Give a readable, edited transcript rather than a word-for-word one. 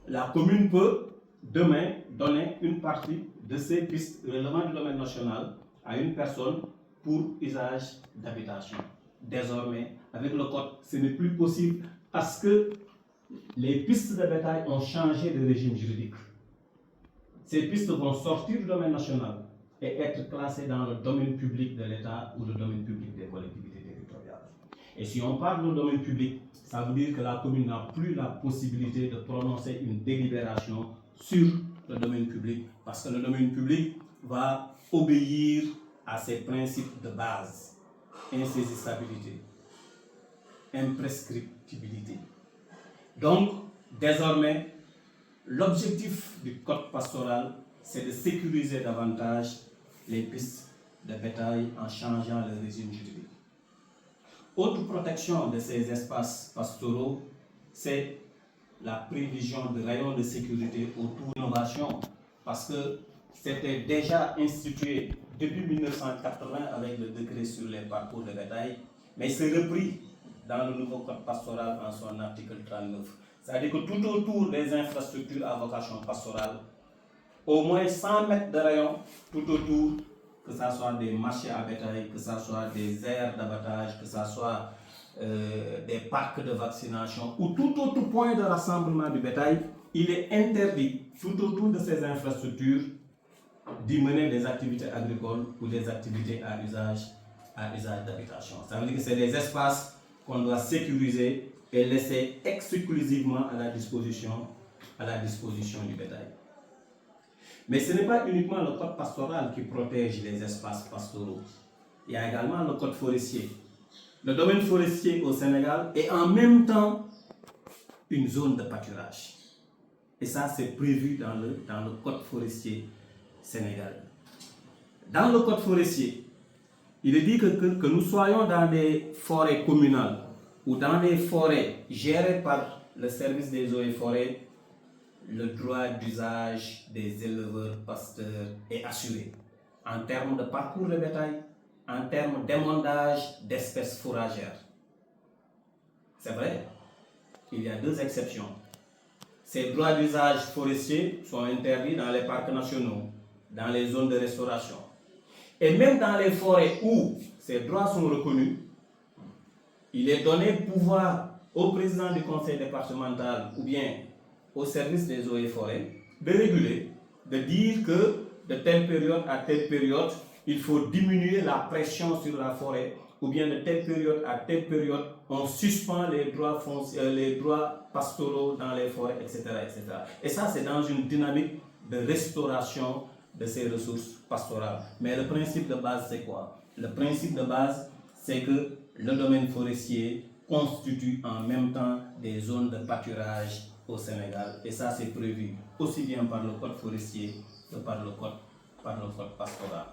la commune peut demain donner une partie de ces pistes relevant du domaine national à une personne pour usage d'habitation. Désormais, avec le code, ce n'est plus possible parce que les pistes de bétail ont changé de régime juridique. Ces pistes vont sortir du domaine national et être classées dans le domaine public de l'État ou le domaine public des collectivités territoriales. Et si on parle de domaine public, ça veut dire que la commune n'a plus la possibilité de prononcer une délibération sur le domaine public, parce que le domaine public va obéir à ses principes de base: insaisissabilité, imprescriptibilité. Donc, désormais, l'objectif du code pastoral, c'est de sécuriser davantage les pistes de bétail en changeant le régime juridique. Autre protection de ces espaces pastoraux, c'est la prévision de rayons de sécurité autour de l'innovation, parce que c'était déjà institué depuis 1980 avec le décret sur les parcours de bétail, mais c'est repris dans le nouveau code pastoral en son article 39. C'est-à-dire que tout autour des infrastructures à vocation pastorale, au moins 100 mètres de rayon tout autour, que ce soit des marchés à bétail, que ce soit des aires d'abattage, que ce soit des parcs de vaccination ou tout autre point de rassemblement du bétail, il est interdit tout autour de ces infrastructures d'y mener des activités agricoles ou des activités à usage d'habitation. Ça veut dire que c'est des espaces qu'on doit sécuriser et laisser exclusivement à la disposition du bétail. Mais ce n'est pas uniquement le code pastoral qui protège les espaces pastoraux. Il y a également le code forestier. Le domaine forestier au Sénégal est en même temps une zone de pâturage. Et ça, c'est prévu dans le code forestier sénégalais. Dans le code forestier, il est dit que nous soyons dans des forêts communales ou dans des forêts gérées par le service des eaux et forêts, le droit d'usage des éleveurs pasteurs est assuré en termes de parcours de bétail, en termes d'émondage d'espèces fourragères. C'est vrai, il y a deux exceptions. Ces droits d'usage forestiers sont interdits dans les parcs nationaux, dans les zones de restauration. Et même dans les forêts où ces droits sont reconnus, il est donné pouvoir au président du conseil départemental ou bien au service des eaux et forêts de réguler, de dire que de telle période à telle période, il faut diminuer la pression sur la forêt, ou bien de telle période à telle période, on suspend les droits pastoraux dans les forêts, etc., etc. Et ça, c'est dans une dynamique de restauration de ces ressources pastorales. Mais le principe de base, c'est quoi? Le principe de base, c'est que le domaine forestier constitue en même temps des zones de pâturage au Sénégal. Et ça, c'est prévu aussi bien par le code forestier que par le code pastoral.